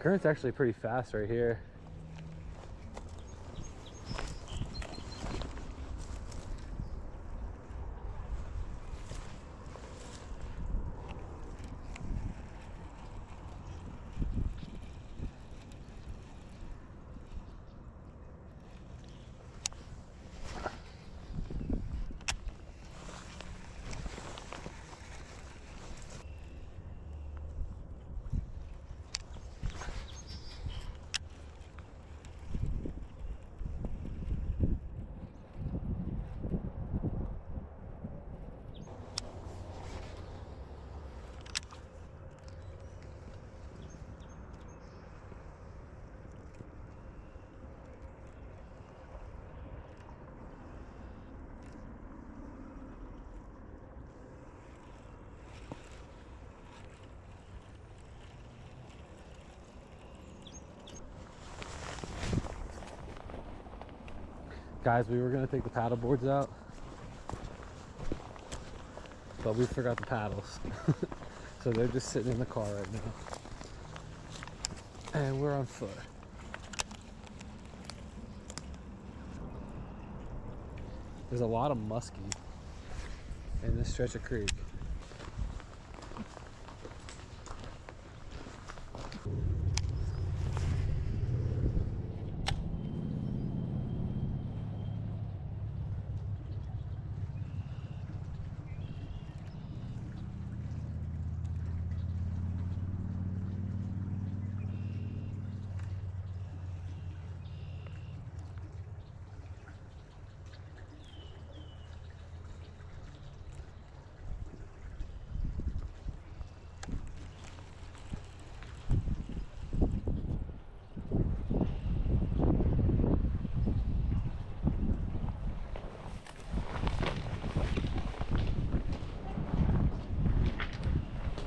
Current's actually pretty fast right here. Guys, we were gonna take the paddle boards out, but we forgot the paddles. So they're just sitting in the car right now. And we're on foot. There's a lot of muskie in this stretch of creek.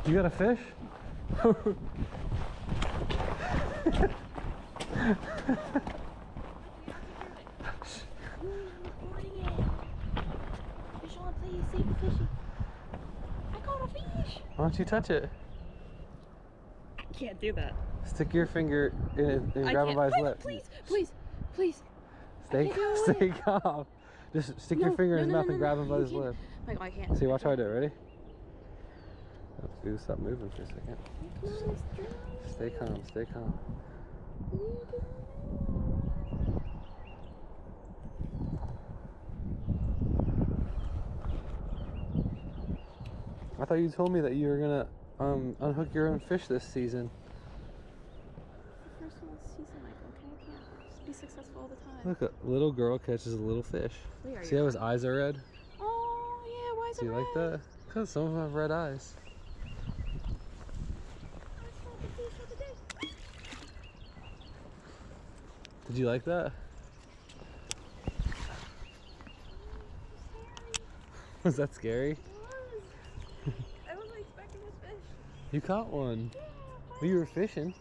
You got a fish? Fish on, please, save the fishy. I caught a fish. Why don't you touch it? I can't do that. Stick your finger in it and grab it by his lip. Please, please, please. Stay calm. Just stick your finger in his mouth and grab him by his lip. Michael, I can't. See, watch how I do it. Ready? Dude, stop moving for a second. Stay calm, stay calm. I thought you told me that you were gonna unhook your own fish this season. It's the first one this season, Michael. Okay, I can't just be successful all the time. Look, a little girl catches a little fish. See how his eyes are red? Oh, yeah, why is it red? Do you like that? Because some of them have red eyes. Did you like that? Was that scary? It was. I wasn't expecting this fish. You caught one. Yeah, Well, you were fishing.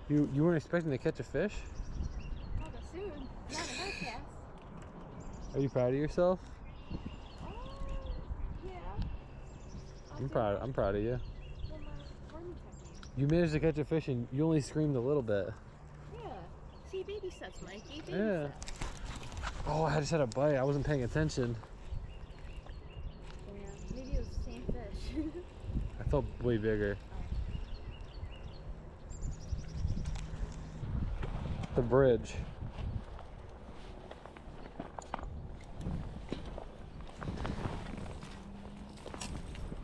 You weren't expecting to catch a fish? Not that soon. Not a hard cast. Are you proud of yourself? Yeah. I'm proud of you. Well, my farming technique. You managed to catch a fish and you only screamed a little bit. Yeah. See, baby steps, Mikey. Baby Yeah. steps. Oh, I just had a bite. I wasn't paying attention. Yeah. Maybe it was the same fish. I felt way bigger. The bridge.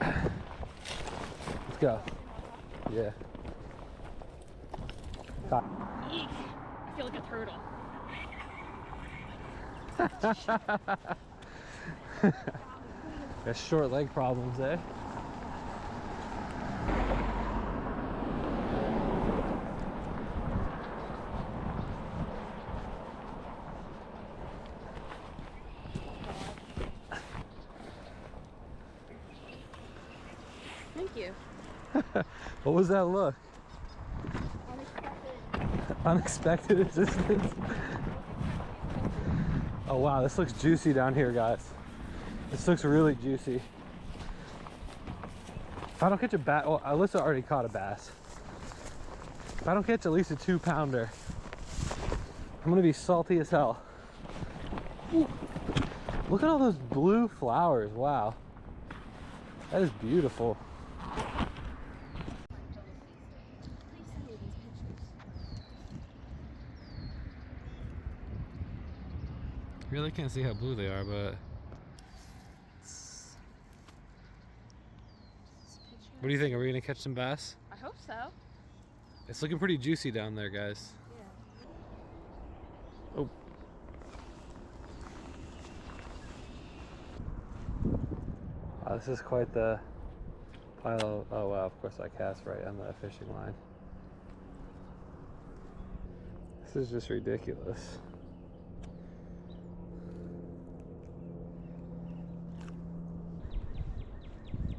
Let's go. Yeah. Eek. I feel like a turtle. Got short leg problems, eh? Thank you. What was that look? Unexpected. Unexpected assistance. Oh wow, this looks juicy down here, guys. This looks really juicy. If I don't catch a bass, oh, Alyssa already caught a bass. If I don't catch at least a 2-pounder, I'm gonna be salty as hell. Ooh. Look at all those blue flowers. Wow. That is beautiful. Really can't see how blue they are, but what do you think? Are we gonna catch some bass? I hope so. It's looking pretty juicy down there, guys. Yeah. Oh. Wow, this is quite the pile of, oh wow, of course I cast right on the fishing line. This is just ridiculous.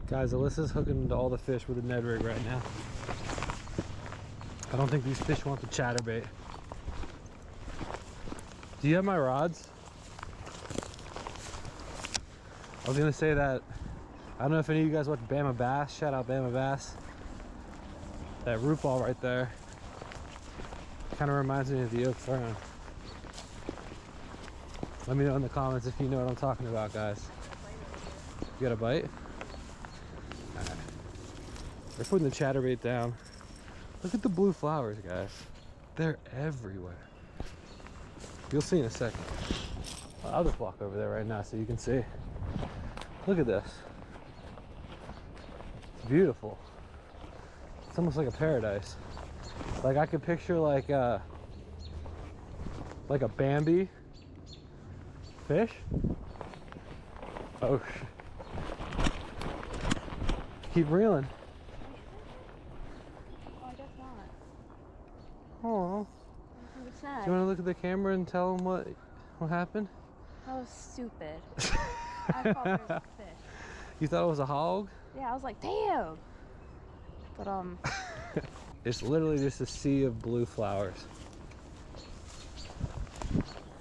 Guys, Alyssa's hooking into all the fish with a Ned rig right now. I don't think these fish want the chatterbait. Do you have my rods? I was gonna say that, I don't know if any of you guys watch Bama Bass. Shout out Bama Bass. That root ball right there kind of reminds me of the oak fern. Let me know in the comments if you know what I'm talking about, guys. You got a bite? Alright. They're putting the chatterbait down. Look at the blue flowers, guys. They're everywhere. You'll see in a second. I'll just walk over there right now so you can see. Look at this. It's beautiful. It's almost like a paradise. Like I could picture like a Bambi fish. Oh, keep reeling. Oh, I guess not. Oh. I'm Do sad. you want to look at the camera and tell them what happened? That was stupid. I thought there was a fish. You thought it was a hog? Yeah, I was like, damn. But It's literally just a sea of blue flowers.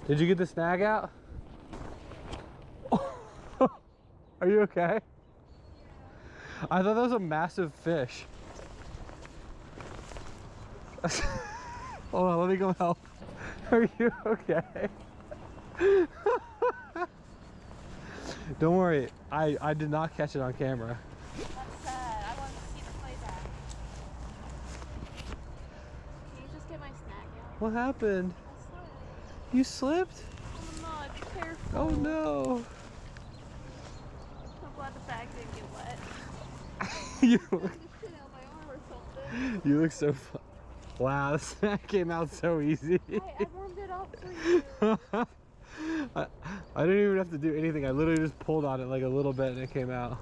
Did you get the snag out? Are you okay? I thought that was a massive fish. Hold on, let me go help. Are you okay? Don't worry, I did not catch it on camera. that's sad. I wanted to see the playback. Can you just get my snag out? What happened? I slipped. You slipped? Oh no, be careful. Oh no. I'm glad the bag didn't get wet. you, Trying to shit out my arm or something. you look so fun. Wow, the snack came out so easy. I warmed it up for you. I didn't even have to do anything. I literally just pulled on it like a little bit and it came out.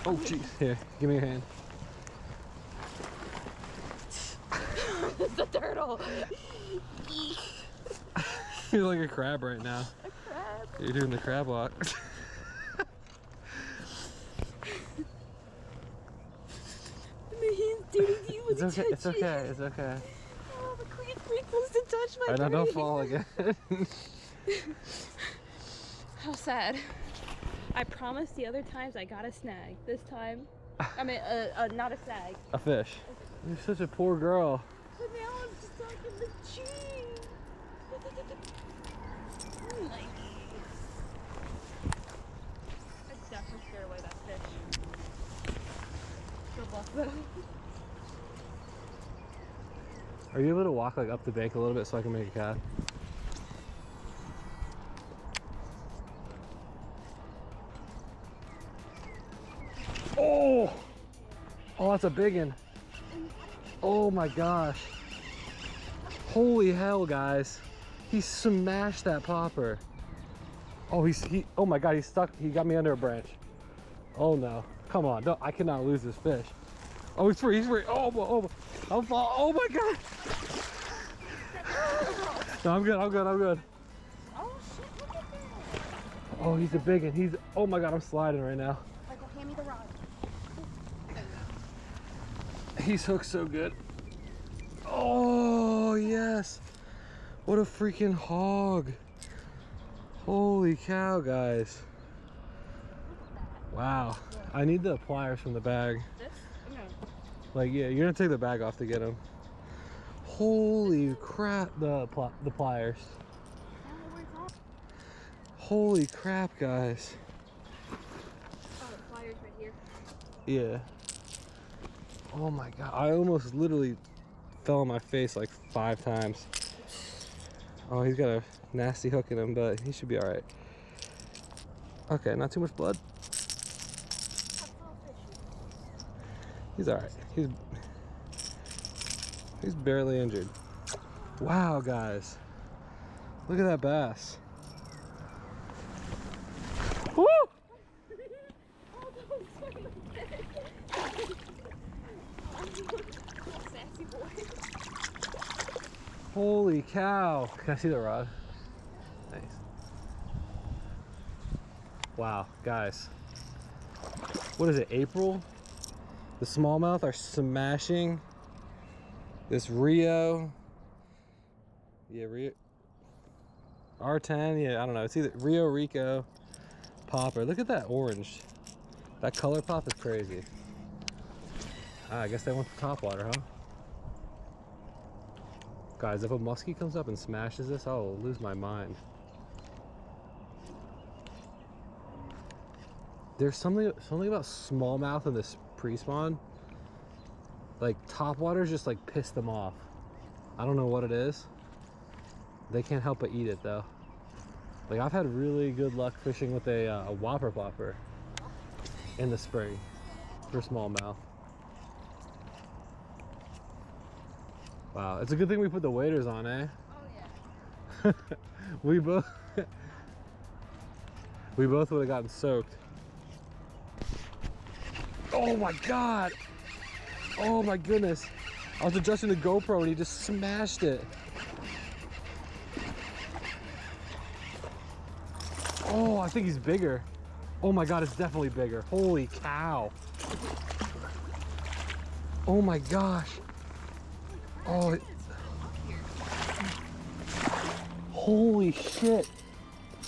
Oh jeez, here, give me your hand. It's a turtle. You're like a crab right now. A crab. You're doing the crab walk. It's okay, it's okay, it's okay. Oh, the queen's pretty close to touch my I don't fall again. How sad. I promised the other times I got a snag. This time, I mean, not a snag. A fish. You're such a poor girl. But now I'm stuck in the tree. Oh my. I definitely scared away that fish. Good luck though. Are you able to walk like up the bank a little bit so I can make a cast? Oh! Oh, that's a big one. Oh my gosh. Holy hell, guys. He smashed that popper. Oh, oh my God, he's stuck. He got me under a branch. Oh no. Come on, no, I cannot lose this fish. Oh, he's free, he's free. Oh, I'm fall. Oh my God. No, I'm good, I'm good, I'm good. Oh shit, look at that. Oh, he's a big one. Oh my God, I'm sliding right now. Michael, hand me the rod. He's hooked so good. Oh, yes. What a freaking hog. Holy cow, guys. Wow. I need the pliers from the bag. This? I'm gonna... Like, yeah, you're gonna take the bag off to get them. Holy crap, the pliers. I don't know where it's at. Holy crap, guys. Oh, the pliers right here. Yeah. Oh my god, I almost literally fell on my face like 5 times. Oh, he's got a nasty hook in him, but he should be alright. Okay, not too much blood. He's alright. He's barely injured. Wow, guys. Look at that bass. Woo! Sassy boy. Holy cow. Can I see the rod? Nice. Wow, guys. What is it, April? The smallmouth are smashing this Rio. Yeah, Rio. R10, yeah, I don't know. It's either Rio Rico popper. Look at that orange. That color pop is crazy. Ah, I guess they want the top water, huh? Guys, if a muskie comes up and smashes this, I'll lose my mind. There's something about smallmouth in this pre-spawn. Like, top waters just like piss them off. I don't know what it is. They can't help but eat it though. Like, I've had really good luck fishing with a whopper popper in the spring for smallmouth. Wow, it's a good thing we put the waders on, eh? Oh, yeah. we both would have gotten soaked. Oh my god! Oh my goodness! I was adjusting the GoPro and he just smashed it. Oh, I think he's bigger. Oh my god, it's definitely bigger. Holy cow! Oh my gosh! Oh, holy shit!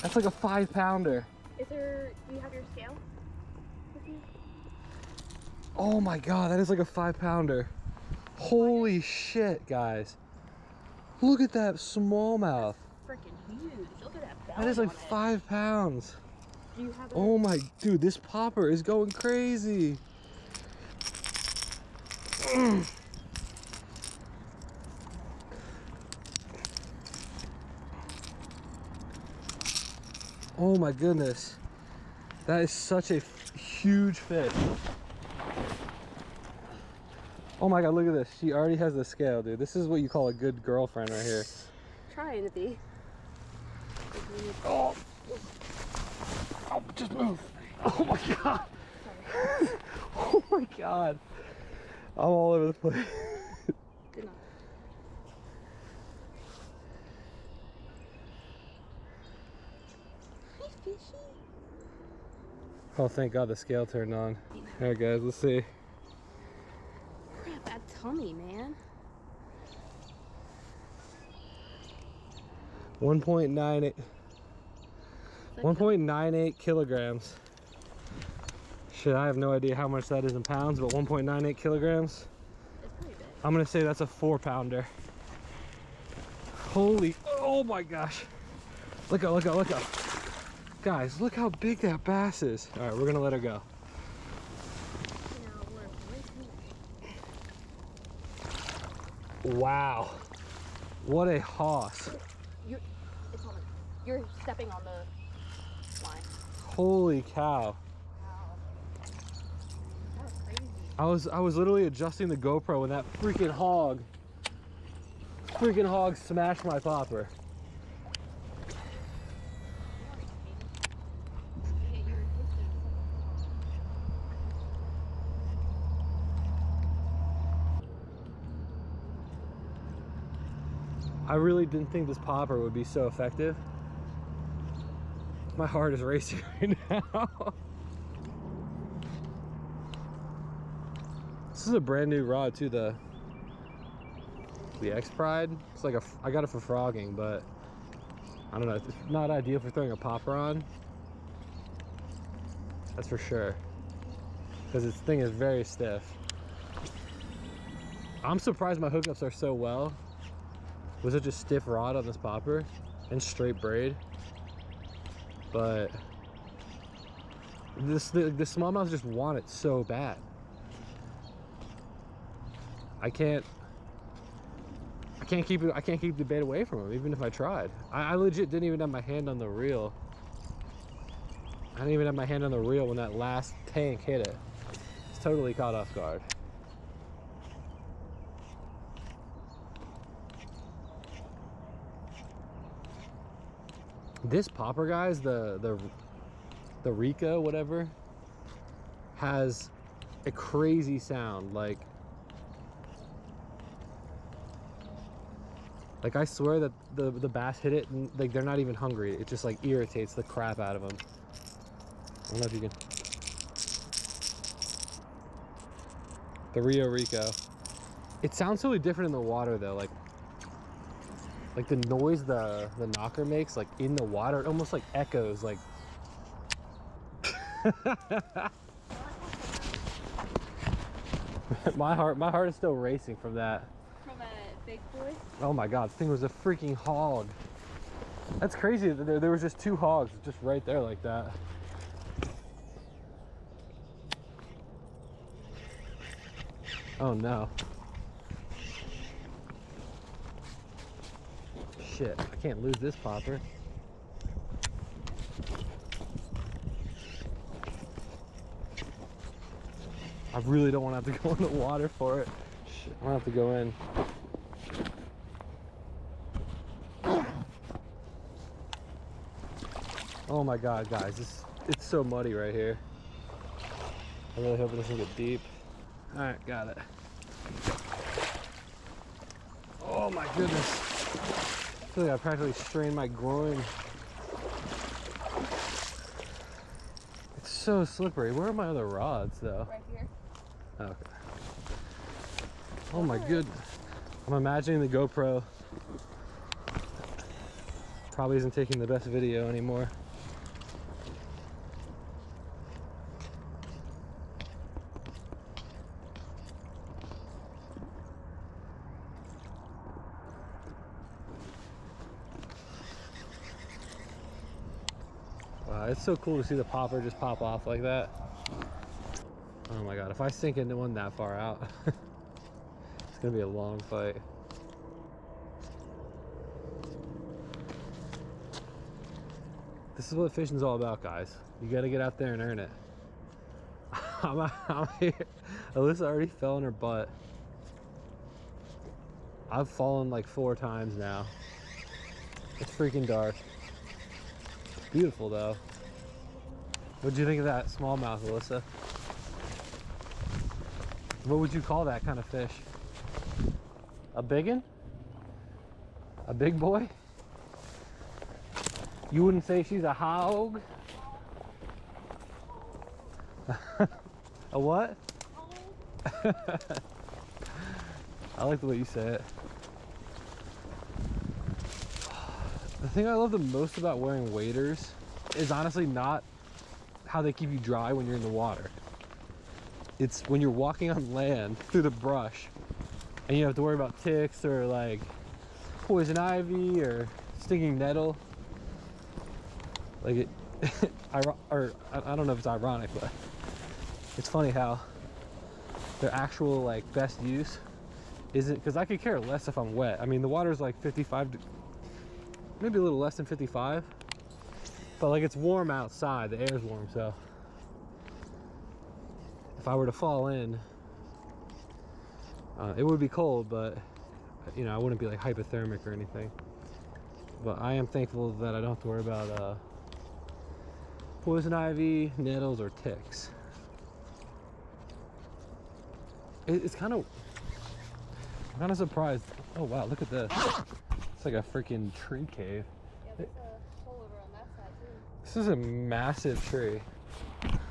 That's like a 5-pounder. Is there... Do you have your scale with you? Oh my god, that is like a 5-pounder. Holy shit, guys! Look at that smallmouth. Freaking huge. Look at that belly. That is like on it. 5 pounds. Do you have a... Oh my, dude, this popper is going crazy. Oh my goodness. That is such a huge fish. Oh my god, look at this. She already has the scale, dude. This is what you call a good girlfriend right here. Trying to be. Oh, oh, just move. Oh my god. Oh my god. I'm all over the place. Good enough. Hi, fishy. Oh, thank god the scale turned on. Alright guys, let's see. Crap, that tummy, man. 1.98 kilograms. Shit, I have no idea how much that is in pounds, but 1.98 kilograms. It's pretty big. I'm gonna say that's a 4-pounder. Holy, oh my gosh. Look out, look out, look out. Guys, look how big that bass is. All right, we're gonna let her go. Wow, what a hoss. You're stepping on the line. Holy cow. Wow. That was crazy. I was literally adjusting the GoPro when that freaking hog smashed my popper. I really didn't think this popper would be so effective. My heart is racing right now. This is a brand new rod too, the X Pride. It's like I got it for frogging, but I don't know, it's not ideal for throwing a popper on. That's for sure. Because this thing is very stiff. I'm surprised my hookups are so well with such a stiff rod on this popper and straight braid. But the smallmouths just want it so bad. I can't keep the bait away from him, even if I tried. I legit didn't even have my hand on the reel. I didn't even have my hand on the reel when that last tank hit it. It's totally caught off guard. This popper, guys, the Rico, whatever, has a crazy sound. Like I swear that the bass hit it and like they're not even hungry. It just like irritates the crap out of them. I don't know if you can. The Rio Rico. It sounds totally different in the water though. Like the noise the knocker makes, like in the water, it almost like echoes. Like my heart is still racing from that. From a big boy? Oh my god, this thing was a freaking hog. That's crazy. There was just 2 hogs just right there like that. Oh no. Shit, I can't lose this popper. I really don't want to have to go in the water for it. Shit, I'm gonna have to go in. Oh my god, guys, it's so muddy right here. I really hope it doesn't get deep. Alright, got it. Oh my goodness. I feel like I practically strained my groin. It's so slippery. Where are my other rods though? Right here. Okay. Oh my goodness. I'm imagining the GoPro probably isn't taking the best video anymore. Wow, it's so cool to see the popper just pop off like that. Oh my god, if I sink into one that far out, it's gonna be a long fight. This is what fishing's all about, guys. You gotta get out there and earn it. I'm here. Alyssa already fell in her butt. I've fallen like 4 times now. It's freaking dark. Beautiful though. What'd you think of that smallmouth, Alyssa? What would you call that kind of fish? A biggin? A big boy? You wouldn't say she's a hog? A what? I like the way you say it. The thing I love the most about wearing waders is honestly not how they keep you dry when you're in the water. It's when you're walking on land through the brush and you have to worry about ticks or like poison ivy or stinging nettle. Like it, I don't know if it's ironic, but it's funny how their actual like best use isn't, because I could care less if I'm wet. I mean, the water's like 55, maybe a little less than 55, but like it's warm outside, the air's warm, so if I were to fall in, it would be cold, but you know, I wouldn't be like hypothermic or anything. But I am thankful that I don't have to worry about poison ivy, nettles, or ticks. It's kind of, I'm kind of surprised. Oh wow, look at this. It's like a freaking tree cave. Yeah, there's a hole over on that side too. This is a massive tree.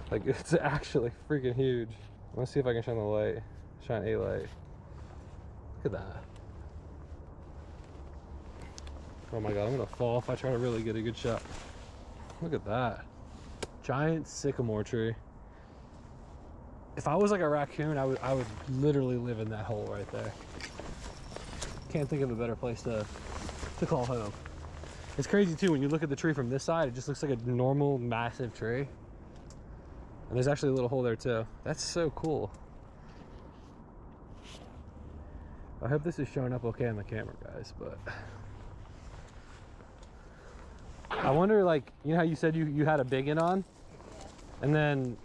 Like, it's actually freaking huge. Let's see if I can shine the light. Shine a light. Look at that. Oh my god, I'm gonna fall if I try to really get a good shot. Look at that. Giant sycamore tree. If I was like a raccoon, I would literally live in that hole right there. Can't think of a better place to call home. It's crazy too, when you look at the tree from this side, it just looks like a normal massive tree. And there's actually a little hole there too. That's so cool. I hope this is showing up okay on the camera, guys, but I wonder, like, you know how you said you had a biggin on? Yeah. And then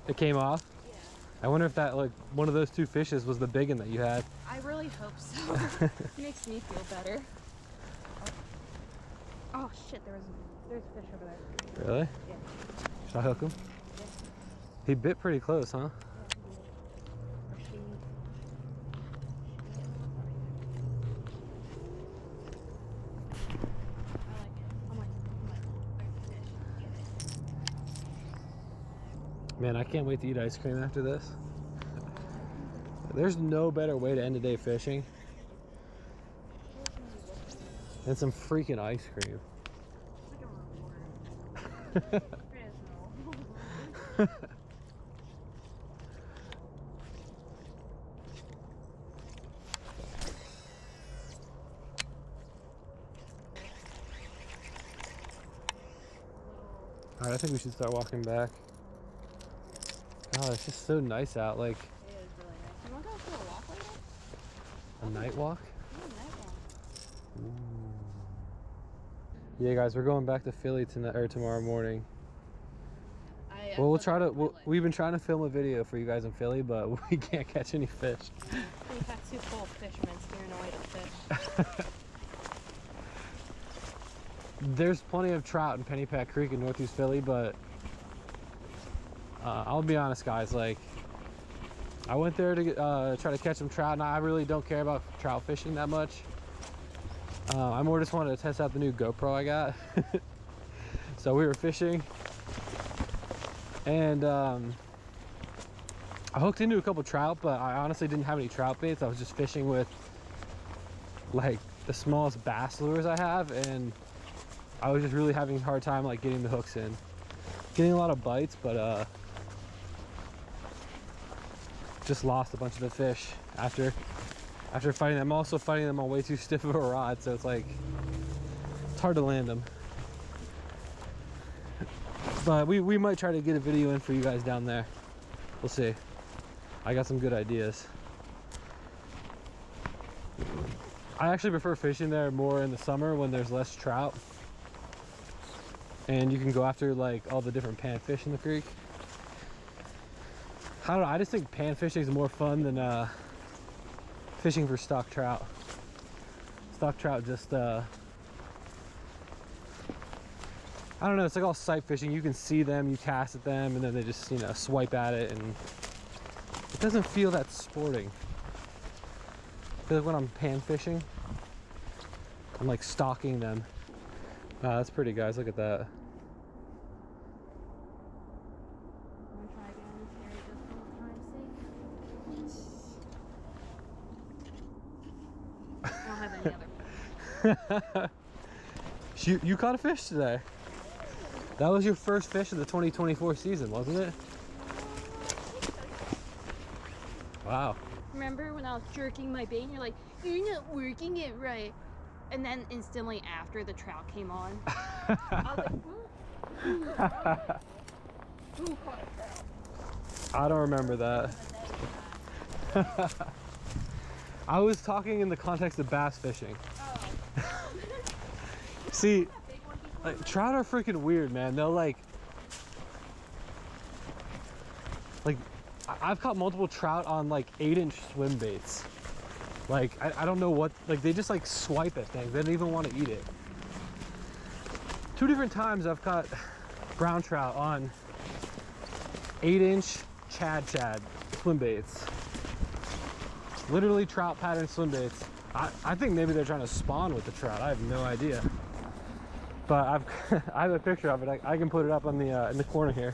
it came off? Yeah. I wonder if that, like, one of those two fishes was the biggin that you had. I really hope so. It makes me feel better. Oh shit, there's fish over there. Really? Yeah. Should I hook him? Yeah. He bit pretty close, huh? Man, I can't wait to eat ice cream after this. There's no better way to end a day fishing than some freaking ice cream. Alright, I think we should start walking back. God, it's just so nice out. Like, It is really nice. You want to go for a walk later? a night walk? Yeah, night walk. Ooh. Yeah, guys, we're going back to Philly tonight or tomorrow morning. Well, we'll try to. We've been trying to film a video for you guys in Philly, but we can't catch any fish. Yeah, we've had two full fishermen steering away to fish. There's plenty of trout in Pennypack Creek in Northeast Philly, but I'll be honest, guys. Like, I went there to try to catch some trout, and I really don't care about trout fishing that much. I more just wanted to test out the new GoPro I got. So we were fishing, and I hooked into a couple trout, but I honestly didn't have any trout baits. I was just fishing with like the smallest bass lures I have, and I was just really having a hard time like getting the hooks in. Getting a lot of bites, but just lost a bunch of the fish after fighting them. I'm also fighting them on way too stiff of a rod, so it's like it's hard to land them. But we might try to get a video in for you guys down there. We'll see. I got some good ideas. I actually prefer fishing there more in the summer when there's less trout, and you can go after like all the different panfish in the creek. I don't know, I just think pan fishing is more fun than fishing for stock trout. Stock trout just I don't know, it's like all sight fishing. You can see them, you cast at them, and then they just, you know, swipe at it, and it doesn't feel that sporting. I feel like when I'm pan fishing, I'm like stalking them. That's pretty, guys, look at that. Want to try again, Terry, just for time's sake? I don't have any other. You caught a fish today. That was your first fish of the 2024 season, wasn't it? Wow. Remember when I was jerking my bait and you're like, you're not working it right. And then instantly after the trout came on, I was like, who caught a trout? I don't remember that. I was talking in the context of bass fishing. Oh. See, like, trout are freaking weird, man. They'll like I've caught multiple trout on like 8-inch swim baits. Like, I don't know what, like, they just like swipe at things. They don't even want to eat it. 2 different times I've caught brown trout on 8-inch Chad swim baits. Literally trout pattern swim baits. I think maybe they're trying to spawn with the trout. I have no idea. But I have a picture of it. I can put it up on the in the corner here.